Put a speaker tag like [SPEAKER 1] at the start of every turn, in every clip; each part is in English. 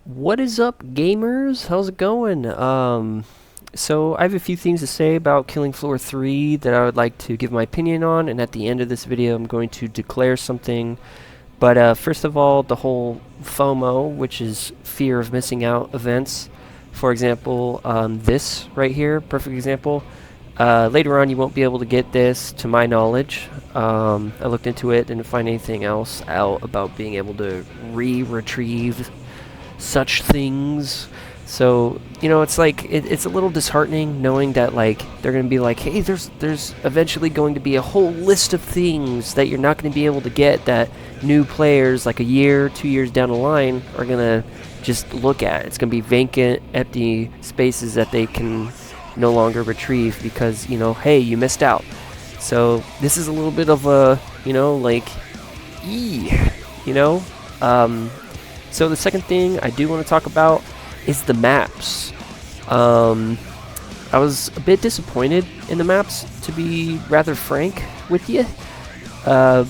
[SPEAKER 1] What is up, gamers? How's it going? So I have a few things to say about Killing Floor 3 that I would like to give my opinion on, and at the end of this video I'm going to declare something. But first of all, the whole FOMO, which is fear of missing out events. For example, this right here, perfect example. Later on you won't be able to get this, to my knowledge. I looked into it, didn't find anything else out about being able to retrieve such things. So, it's like it's a little disheartening knowing that like they're going to be like, hey, there's eventually going to be a whole list of things that you're not going to be able to get, that new players like a year, 2 years down the line are going to just look at. It's going to be vacant, empty spaces that they can no longer retrieve because, hey, you missed out. So, this is a little bit of a, like, you know, so the second thing I do want to talk about is the maps. I was a bit disappointed in the maps, to be rather frank with you,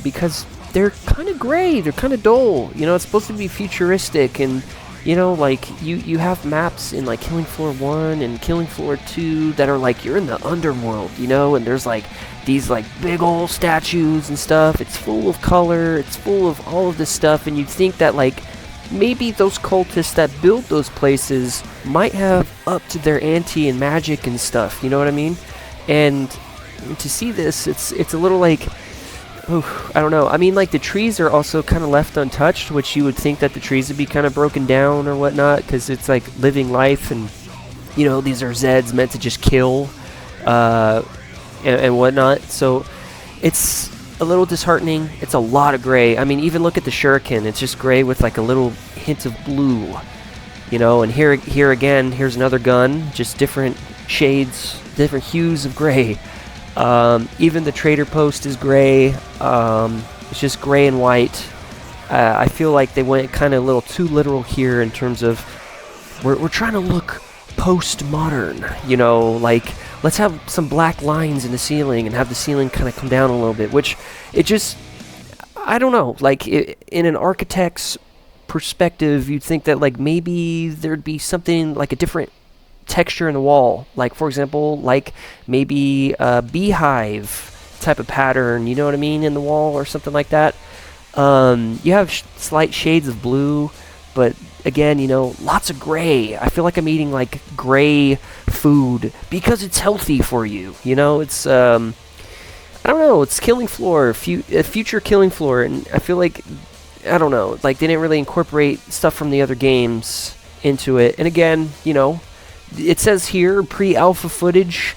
[SPEAKER 1] because they're kind of gray, they're kind of dull. It's supposed to be futuristic, and like you have maps in like Killing Floor 1 and Killing Floor 2 that are like you're in the underworld, and there's like these like big old statues and stuff. It's full of color, it's full of all of this stuff, and you'd think that like maybe those cultists that build those places might have up to their ante in magic and stuff, you know what I mean? And to see this, it's a little like, I don't know. I mean, like, the trees are also kind of left untouched, which you would think that the trees would be kind of broken down or whatnot, because it's like living life, and these are Zeds meant to just kill and whatnot. So it's a little disheartening. It's a lot of gray. I mean, even look at the shuriken. It's just gray with like a little hint of blue, and here again, here's another gun, just different shades, different hues of gray. Even the trader post is gray. It's just gray and white. I feel like they went kind of a little too literal here in terms of we're trying to look postmodern, like let's have some black lines in the ceiling and have the ceiling kind of come down a little bit, which it just, I don't know, like in an architect's perspective, you'd think that like maybe there'd be something like a different texture in the wall, like for example, like maybe a beehive type of pattern, you know what I mean, in the wall or something like that. You have slight shades of blue, but again, lots of gray. I feel like I'm eating like gray food because it's healthy for you. It's I don't know. It's Killing Floor, future Killing Floor, and I feel like, I don't know, like they didn't really incorporate stuff from the other games into it. And again, it says here pre-alpha footage.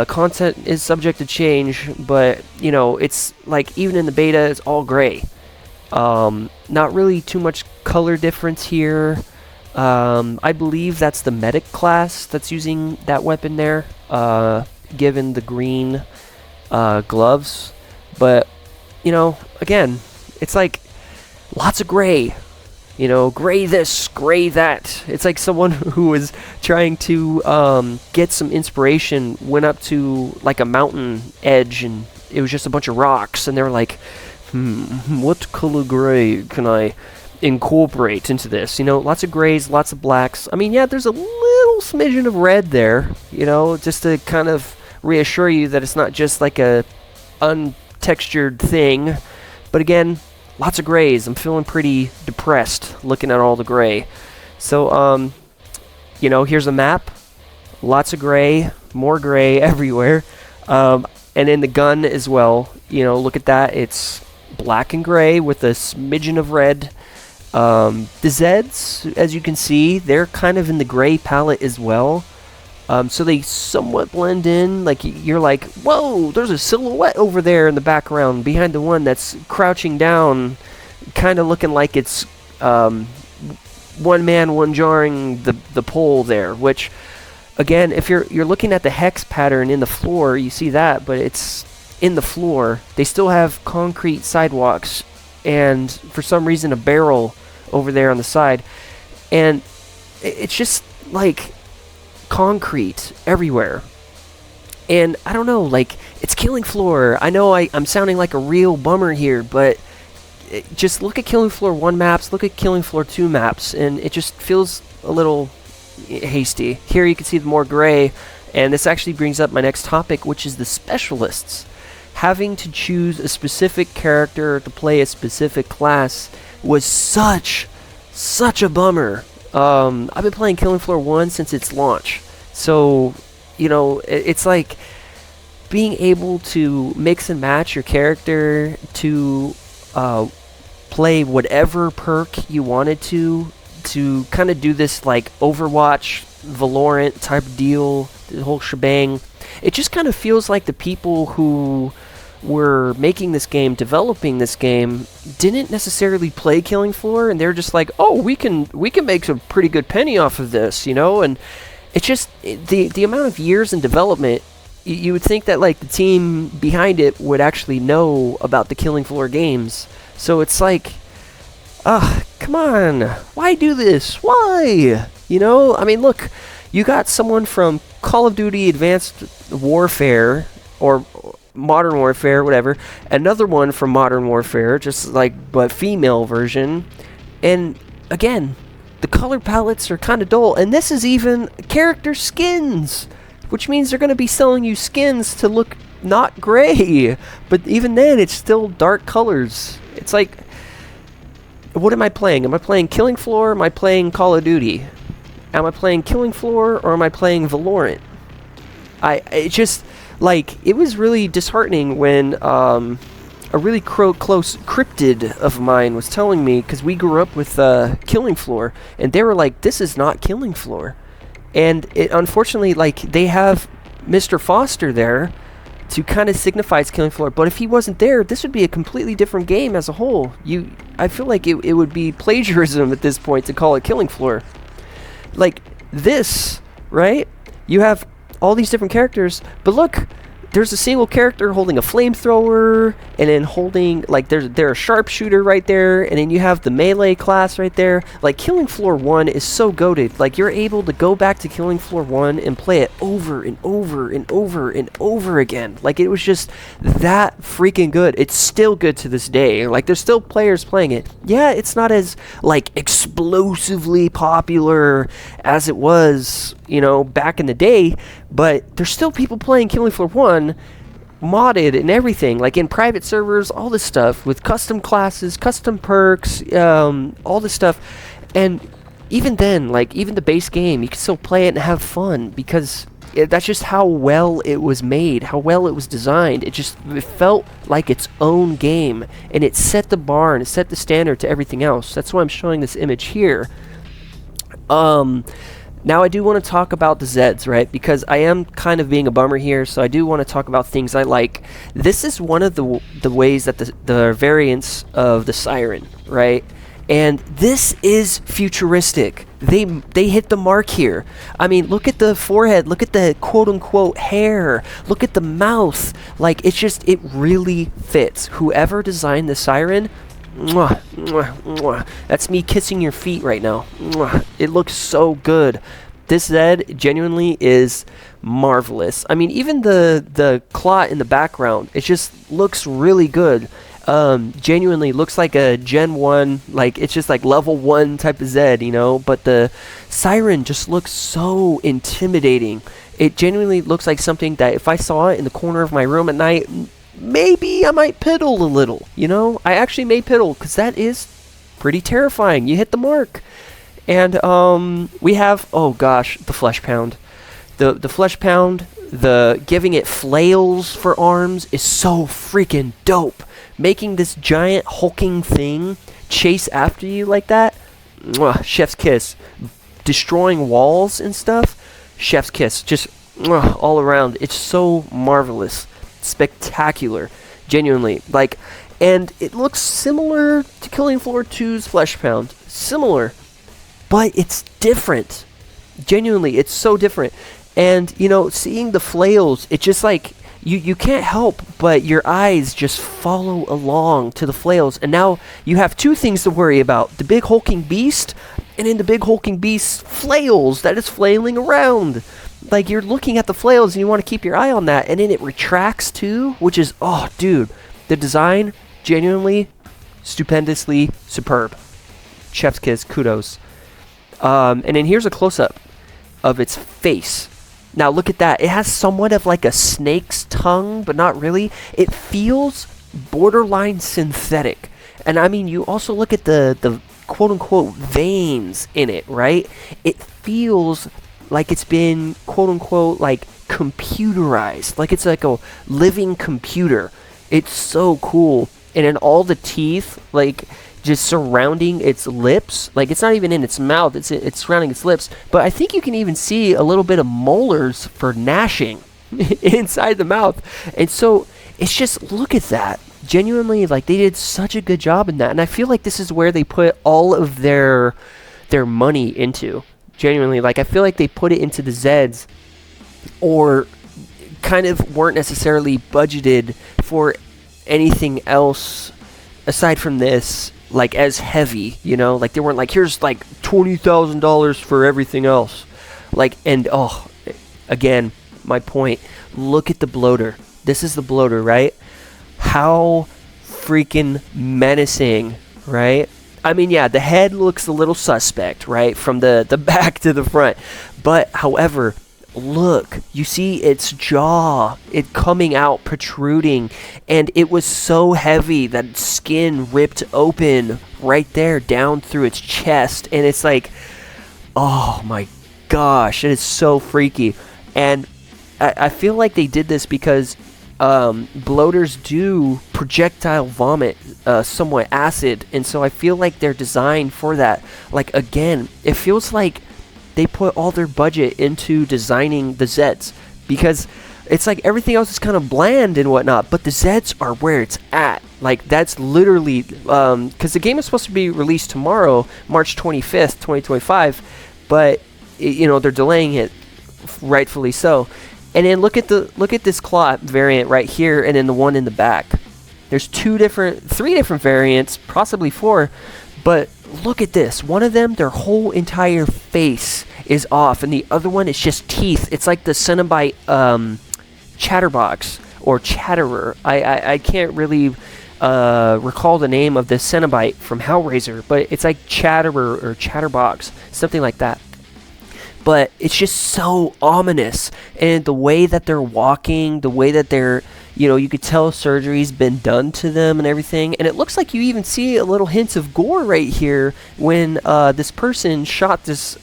[SPEAKER 1] Content is subject to change, but it's like even in the beta, it's all gray. Not really too much color difference here. I believe that's the medic class that's using that weapon there, given the green gloves. But, again, it's like lots of gray. Gray this, gray that. It's like someone who was trying to get some inspiration, went up to like a mountain edge, and it was just a bunch of rocks, and they were like, what color gray can I incorporate into this? Lots of grays, lots of blacks. I mean, yeah, there's a little smidgen of red there, just to kind of reassure you that it's not just like a untextured thing. But again, lots of grays. I'm feeling pretty depressed looking at all the gray. So, here's a map. Lots of gray, more gray everywhere. And in the gun as well, look at that. It's black and gray with a smidgen of red. The Zeds, as you can see, they're kind of in the gray palette as well. So they somewhat blend in. Like, you're like, whoa, there's a silhouette over there in the background behind the one that's crouching down, kind of looking like it's one man, one jarring the pole there, which, again, if you're looking at the hex pattern in the floor, you see that, but it's in the floor. They still have concrete sidewalks, and for some reason a barrel over there on the side, and it's just like concrete everywhere. And I don't know, like, it's Killing Floor. I know I'm sounding like a real bummer here, but just look at Killing Floor 1 maps, look at Killing Floor 2 maps, and it just feels a little hasty. Here you can see the more gray, and this actually brings up my next topic, which is the specialists. Having to choose a specific character to play a specific class was such a bummer. I've been playing Killing Floor 1 since its launch, so, you know, it's like being able to mix and match your character to play whatever perk you wanted to kind of do this like Overwatch, Valorant type deal, the whole shebang. It just kind of feels like the people who were making this game, developing this game, didn't necessarily play Killing Floor, and they're just like, oh, we can make some pretty good penny off of this, you know. And it's just the amount of years in development. You would think that like the team behind it would actually know about the Killing Floor games. So it's like, come on, why do this? Why? You know, I mean, look, you got someone from Call of Duty Advanced Warfare or Modern Warfare, whatever, another one from Modern Warfare, just like but female version, and again, the color palettes are kind of dull, and this is even character skins, which means they're going to be selling you skins to look not gray, but even then it's still dark colors. It's like, what am I playing? Am I playing Killing Floor? Am I playing Call of Duty? Am I playing Killing Floor or am I playing Valorant? It just, like, it was really disheartening when a really close cryptid of mine was telling me, because we grew up with Killing Floor, and they were like, this is not Killing Floor. And it, unfortunately, like, they have Mr. Foster there to kind of signify Killing Floor, but if he wasn't there, this would be a completely different game as a whole. I feel like it would be plagiarism at this point to call it Killing Floor. Like, this, right? You have all these different characters, but look, there's a single character holding a flamethrower, and then holding, like, there's a sharpshooter right there, and then you have the melee class right there. Like, Killing Floor 1 is so goated. Like, you're able to go back to Killing Floor 1 and play it over and over and over and over again. Like, it was just that freaking good. It's still good to this day. Like, there's still players playing it. Yeah, it's not as, like, explosively popular as it was, you know, back in the day, but there's still people playing Killing Floor 1 modded and everything, like in private servers, all this stuff with custom classes, custom perks, all this stuff. And even then, like, even the base game, you can still play it and have fun, because that's just how well it was made, how well it was designed. It felt like its own game, and it set the bar and it set the standard to everything else. That's why I'm showing this image here. Now I do want to talk about the Zeds, right? Because I am kind of being a bummer here, so I do want to talk about things I like. This is one of the ways that the variants of the Siren, right? And this is futuristic. They hit the mark here. I mean, look at the forehead, look at the quote-unquote hair, look at the mouth. Like, it really fits. Whoever designed the Siren, mwah, mwah, mwah. That's me kissing your feet right now. Mwah. It looks so good. This Zed genuinely is marvelous. I mean, even the clot in the background, it just looks really good. Genuinely looks like a Gen 1, like, it's just like level 1 type of Zed, you know, but the Siren just looks so intimidating. It genuinely looks like something that if I saw it in the corner of my room at night, maybe I might piddle a little, you know? I actually may piddle, because that is pretty terrifying. You hit the mark. And we have, oh gosh, the Flesh Pound. The Flesh Pound, the giving it flails for arms is so freaking dope. Making this giant hulking thing chase after you like that, mwah, chef's kiss. Destroying walls and stuff, chef's kiss. Just mwah, all around. It's so marvelous. Spectacular, genuinely. Like, and it looks similar to Killing Floor 2's Flesh Pound, similar, but it's different. Genuinely, it's so different. And, you know, seeing the flails, it just like, you can't help but your eyes just follow along to the flails. And now you have two things to worry about: the big hulking beast, and in the big hulking beast's flails that is flailing around. Like, you're looking at the flails and you want to keep your eye on that, and then it retracts too, which is, oh dude, the design, genuinely stupendously superb. Chef's kiss, kudos. And then here's a close-up of its face. Now look at that. It has somewhat of like a snake's tongue, but not really. It feels borderline synthetic. And I mean, you also look at the quote-unquote veins in it, right? It feels like it's been quote-unquote like computerized. Like it's like a living computer. It's so cool. And then all the teeth, like, just surrounding its lips. Like, it's not even in its mouth. It's surrounding its lips. But I think you can even see a little bit of molars for gnashing inside the mouth. And so, it's just, look at that. Genuinely, like, they did such a good job in that. And I feel like this is where they put all of their money into. Genuinely, like, I feel like they put it into the Zeds, or kind of weren't necessarily budgeted for anything else aside from this, like, as heavy, you know? Like, they weren't like, here's like $20,000 for everything else. Like, and oh, again, my point, look at the bloater. This is the bloater, right? How freaking menacing, right? I mean, yeah, the head looks a little suspect, right? From the back to the front. But, however, look, you see its jaw, it coming out, protruding, and it was so heavy that skin ripped open right there down through its chest, and it's like, oh my gosh, it is so freaky. And I feel like they did this because bloaters do projectile vomit somewhat acid, and so I feel like they're designed for that. Like, again, it feels like they put all their budget into designing the Zeds, because it's like everything else is kind of bland and whatnot, but the Zeds are where it's at. Like, that's literally, because the game is supposed to be released tomorrow, March 25th, 2025, but, you know, they're delaying it, rightfully so. And then look at this claw variant right here, and then the one in the back. There's three different variants, possibly 4, but look at this. One of them, their whole entire face is off, and the other one is just teeth. It's like the Cenobite Chatterbox, or Chatterer. I can't really recall the name of the Cenobite from Hellraiser, but it's like Chatterer or Chatterbox, something like that. But it's just so ominous, and the way that they're walking, the way that they're, you know, you could tell surgery's been done to them and everything. And it looks like you even see a little hint of gore right here when this person shot this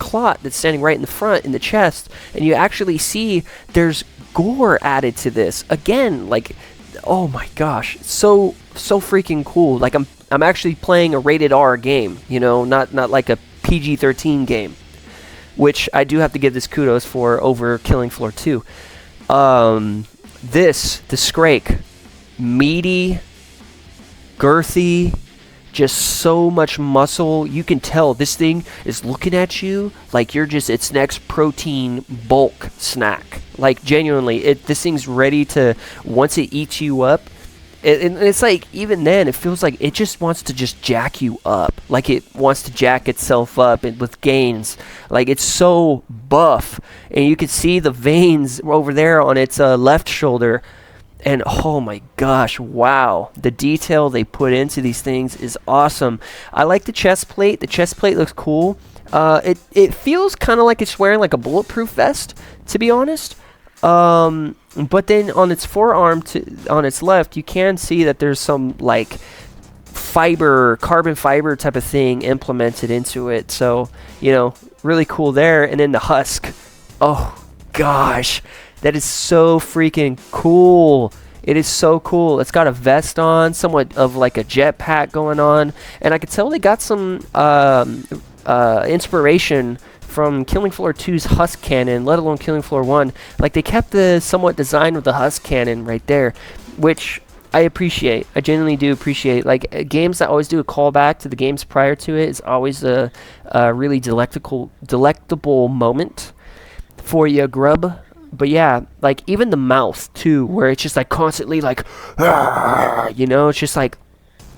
[SPEAKER 1] clot that's standing right in the front, in the chest. And you actually see there's gore added to this. Again, like, oh my gosh, so freaking cool. Like, I'm actually playing a rated R game, you know, not like a PG-13 game, which I do have to give this kudos for over Killing Floor 2. The Scrake, meaty, girthy, just so much muscle. You can tell this thing is looking at you like you're just its next protein bulk snack. Like, genuinely, this thing's ready to, once it eats you up, and it's like, even then, it feels like it just wants to just jack you up. Like, it wants to jack itself up with gains. Like, it's so buff. And you can see the veins over there on its left shoulder. And, oh my gosh, wow. The detail they put into these things is awesome. I like the chest plate. The chest plate looks cool. It feels kind of like it's wearing like a bulletproof vest, to be honest. But then on its forearm, on its left, you can see that there's some like carbon fiber type of thing implemented into it. So, you know, really cool there. And then the husk. Oh gosh, that is so freaking cool. It is so cool. It's got a vest on, somewhat of like a jetpack going on, and I could tell they got some inspiration from Killing Floor 2's husk cannon, let alone Killing Floor 1. Like, they kept the somewhat design of the husk cannon right there, which I appreciate. I genuinely do appreciate. Like, games that always do a callback to the games prior to it is always a really delectable moment for you, grub. But yeah, like, even the mouth too, where it's just like constantly like, you know, it's just like,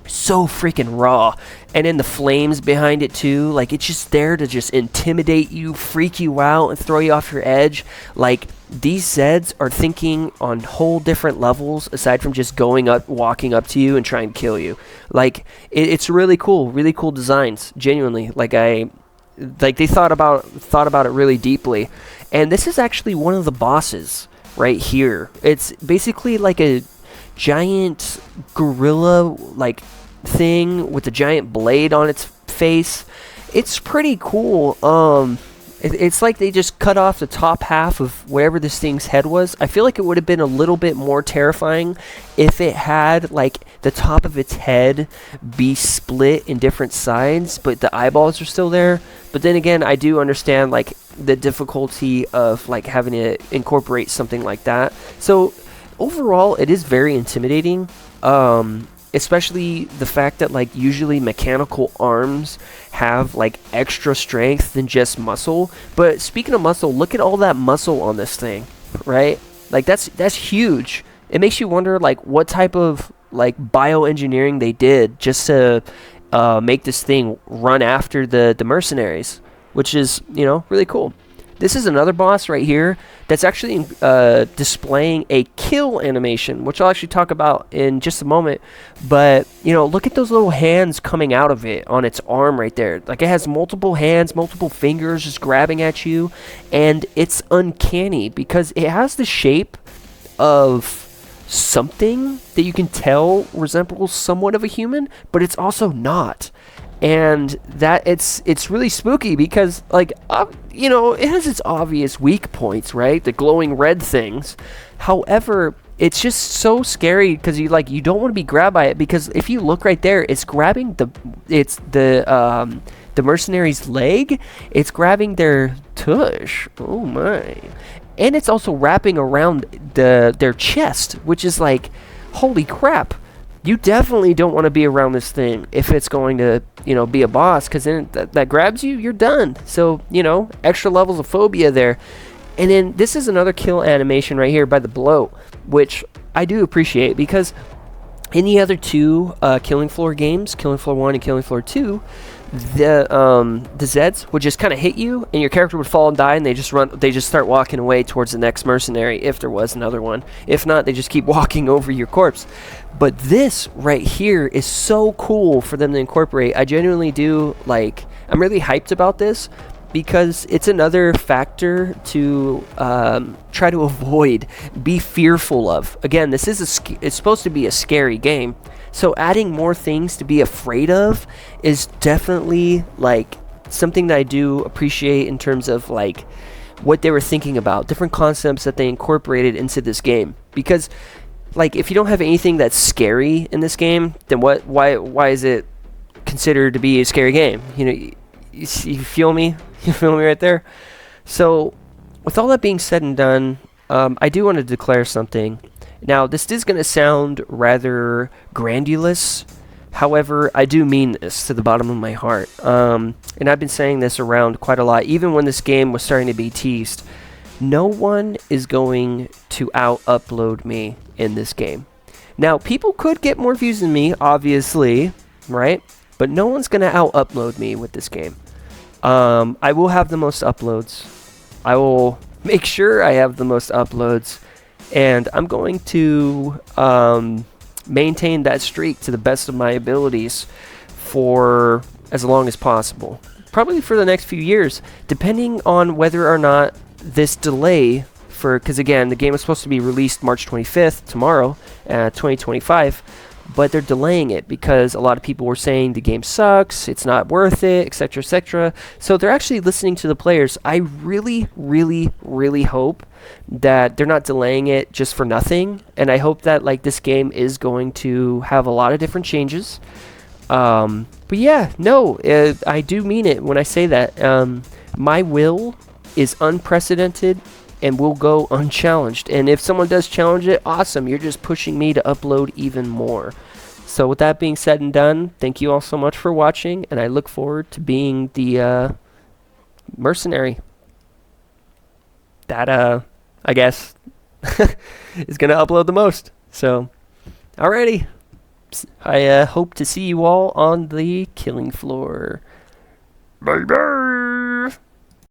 [SPEAKER 1] so freaking raw. And then the flames behind it too, like it's just there to just intimidate you, freak you out, and throw you off your edge. Like, these Zeds are thinking on whole different levels aside from just going up, walking up to you and trying to kill you. Like, it's really cool designs, genuinely. Like they thought about it really deeply. And this is actually one of the bosses right here. It's basically like a giant gorilla like thing with a giant blade on its face. It's pretty cool. It's like they just cut off the top half of wherever this thing's head was. I feel like it would have been a little bit more terrifying if it had like the top of its head be split in different sides, but the eyeballs are still there. But then again, I do understand like the difficulty of like having to incorporate something like that. So overall, it is very intimidating. Especially the fact that like usually mechanical arms have like extra strength than just muscle. But speaking of muscle, look at all that muscle on this thing, right? Like that's huge. It makes you wonder like what type of like bioengineering they did just to make this thing run after the mercenaries, which is, you know, really cool. This is another boss right here that's actually displaying a kill animation, which I'll actually talk about in just a moment. But, you know, look at those little hands coming out of it on its arm right there. Like, it has multiple hands, multiple fingers just grabbing at you. And it's uncanny because it has the shape of something that you can tell resembles somewhat of a human, but it's also not. And that it's really spooky because, like, you know, it has its obvious weak points, right? The glowing red things. However, it's just so scary because you don't want to be grabbed by it, because if you look right there, it's grabbing the mercenary's leg. It's grabbing their tush. Oh my! And it's also wrapping around their chest, which is like, holy crap. You definitely don't want to be around this thing if it's going to, you know, be a boss, because then that grabs you, you're done. So, you know, extra levels of phobia there. And then this is another kill animation right here by the bloat, which I do appreciate, because in the other two Killing Floor games, Killing Floor 1 and Killing Floor 2, the Zeds would just kind of hit you and your character would fall and die, and they just start walking away towards the next mercenary if there was another one. If not, they just keep walking over your corpse. But this right here is so cool for them to incorporate. I genuinely do, like, I'm really hyped about this, because it's another factor to try to avoid, be fearful of. Again, this is it's supposed to be a scary game, so adding more things to be afraid of is definitely like something that I do appreciate in terms of like what they were thinking about, different concepts that they incorporated into this game. Because like, if you don't have anything that's scary in this game, then why is it considered to be a scary game? You know, you feel me? You feel me right there? So, with all that being said and done, I do want to declare something. Now, this is going to sound rather grandiose. However, I do mean this to the bottom of my heart. And I've been saying this around quite a lot, even when this game was starting to be teased. No one is going to out-upload me in this game. Now, people could get more views than me, obviously, right? But no one's going to out-upload me with this game. I will have the most uploads. I will make sure I have the most uploads. And I'm going to maintain that streak to the best of my abilities for as long as possible. Probably for the next few years, depending on whether or not this delay because again, the game is supposed to be released March 25th, tomorrow, 2025. But they're delaying it because a lot of people were saying the game sucks, it's not worth it, etc., etc. So they're actually listening to the players. I really, really, really hope that they're not delaying it just for nothing, and I hope that like this game is going to have a lot of different changes. But yeah, no, I do mean it when I say that. My will is unprecedented and will go unchallenged. And if someone does challenge it, awesome. You're just pushing me to upload even more. So with that being said and done, thank you all so much for watching, and I look forward to being the mercenary that I guess is going to upload the most. So, alrighty. I hope to see you all on the killing floor. Bye bye.